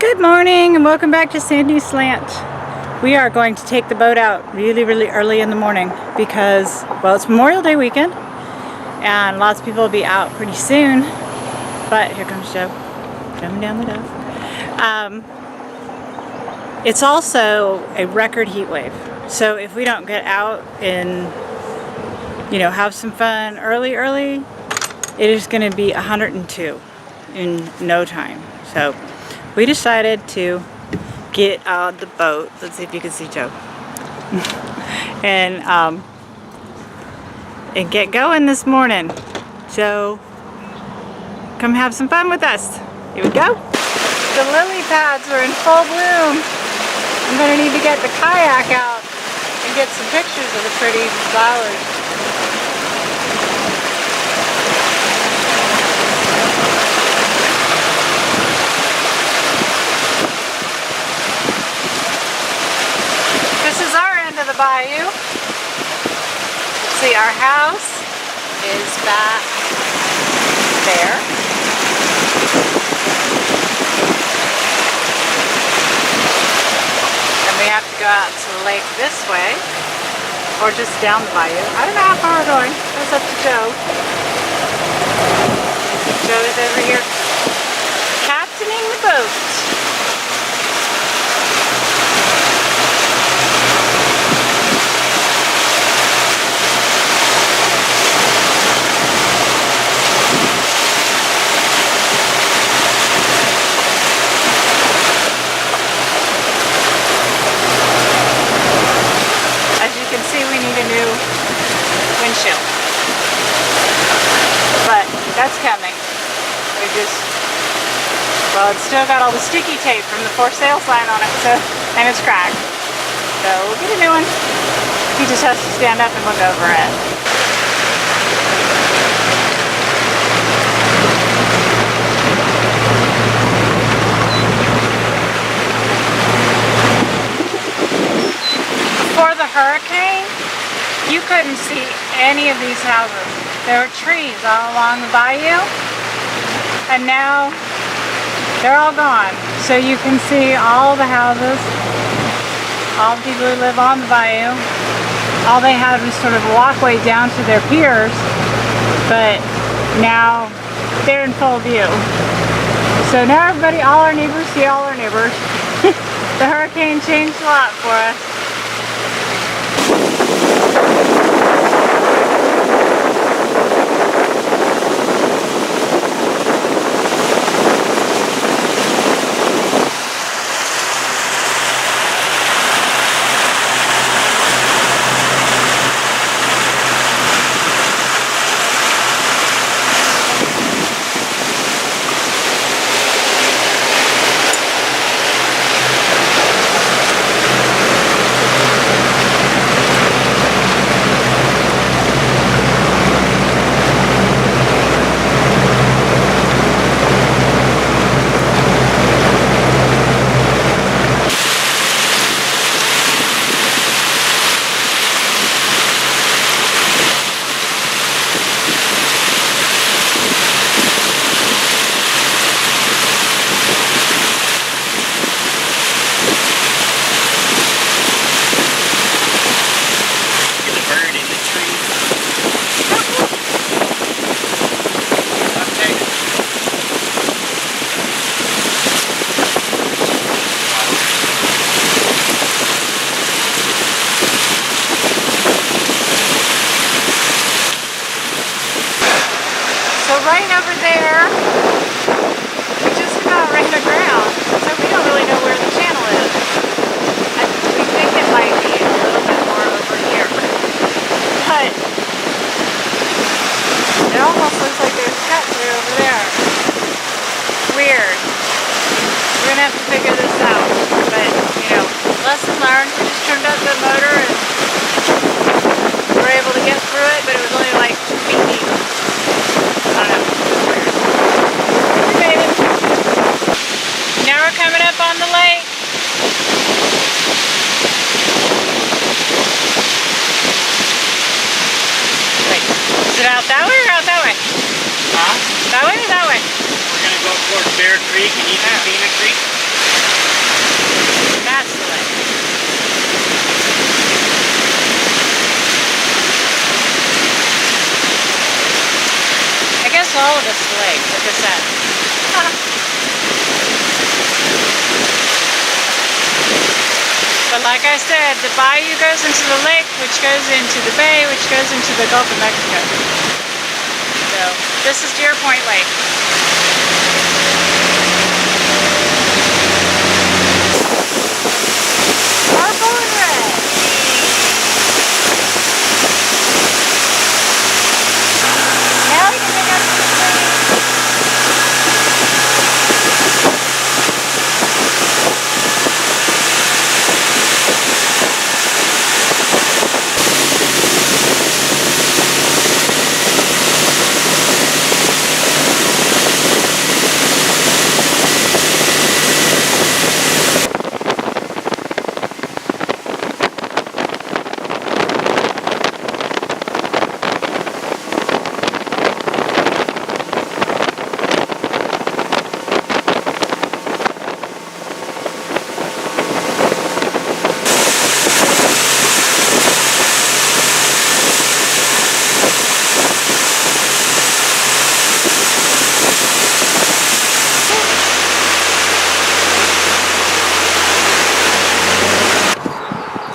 Good morning and welcome back to Sandy Slant. We are going to take the boat out really early in the morning because, well, it's Memorial Day weekend and lots of people will be out pretty soon. But here comes Joe coming down the dock. It's also a record heat wave. So if we don't get out and, have some fun early, it is going to be 102 in no time. So we decided to get on the boat. Let's see if you can see Joe. and get going this morning. So come have some fun with us. Here we go. The lily pads are in full bloom. I'm going to need to get the kayak out and get some pictures of the pretty flowers. This is our end of the bayou. Let's see, our house is back there. And we have to go out to the lake this way, or just down the bayou. I don't know how far we're going. That's up to Joe. Joe is over here captaining the boat. Windshield, but that's coming. It's still got all the sticky tape from the for sale sign on it, and it's cracked. So we'll get a new one. He just has to stand up and look over it. Before the hurricane, you couldn't see any of these houses. There were trees all along the bayou, and now they're all gone. So you can see all the houses, all the people who live on the bayou. All they had was sort of a walkway down to their piers, but now they're in full view. So now everybody, all our neighbors see all our neighbors. The hurricane changed a lot for us. Right over there, we just about ran aground, so we don't really know where the channel is. We think it might be a little bit more over here, but it almost looks like there's a cut through over there. Weird. We're gonna have to figure this out, but lesson learned. We just turned up the motor and were able to get through it, but it was only like 2 feet deep. I don't know. We made it. Now we're coming up on the lake. Wait, is it out that way or out that way? Huh? That way or that way? We're going to go towards Bear Creek and East Messina Creek. like I said, the bayou goes into the lake, which goes into the bay, which goes into the Gulf of Mexico. So this is Deer Point Lake. Purple and red. Now we can pick up some trees.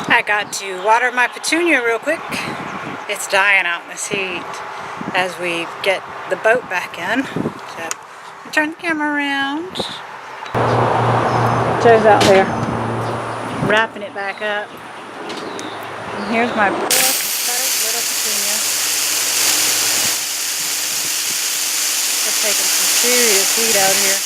I got to water my petunia real quick. It's dying out in this heat as we get the boat back in. So, turn the camera around. Joe's out there wrapping it back up. And here's my poor pathetic little petunia. It's taking some serious heat out here.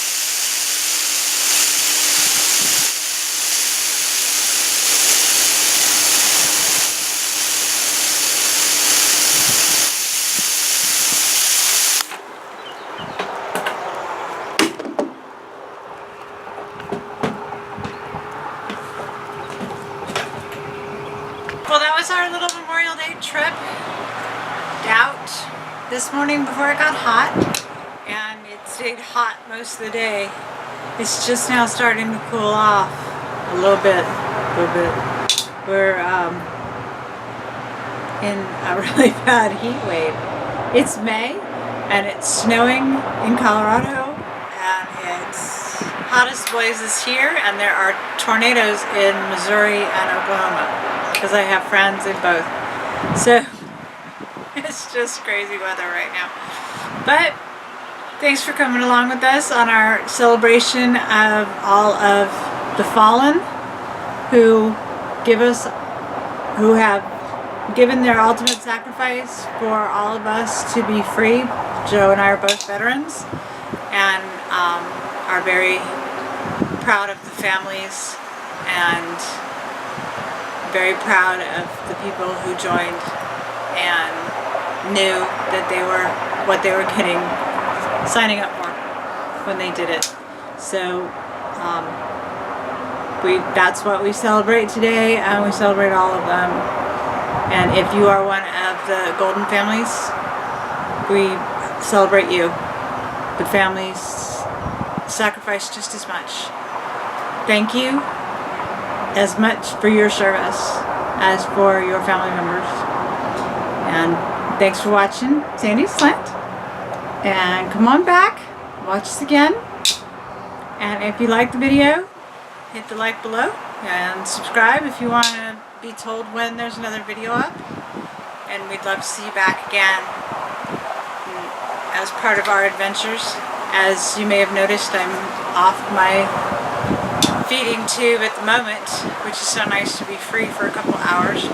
Well, that was our little Memorial Day trip out this morning before it got hot, and it stayed hot most of the day. It's just now starting to cool off a little bit. We're in a really bad heat wave. It's May, and it's snowing in Colorado, and it's hot as blazes here, and there are tornadoes in Missouri and Oklahoma, because I have friends in both. So it's just crazy weather right now. But thanks for coming along with us on our celebration of all of the fallen who have given their ultimate sacrifice for all of us to be free. Joe and I are both veterans, and are very proud of the families and very proud of the people who joined and knew that they were what they were signing up for when they did it. So that's what we celebrate today, and we celebrate all of them. And if you are one of the golden families, we celebrate you. The families sacrifice just as much. Thank you as much for your service as for your family members. And thanks for watching Sandy's Slant. And come on back, watch us again. And if you like the video, hit the like below and subscribe if you want to be told when there's another video up. And we'd love to see you back again as part of our adventures. As you may have noticed, I'm off my feeding tube at the moment, which is so nice to be free for a couple hours.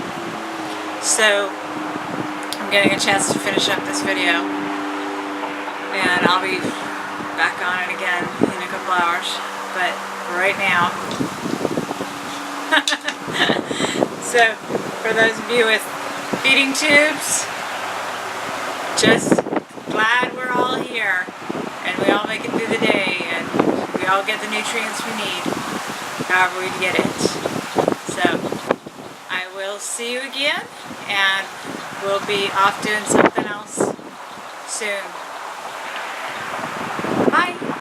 So I'm getting a chance to finish up this video, and I'll be back on it again in a couple hours. But for right now, so for those of you with feeding tubes, just glad we're all here and we all make it through the day and we all get the nutrients we need, however we get it. So I will see you again, and we'll be off doing something else soon.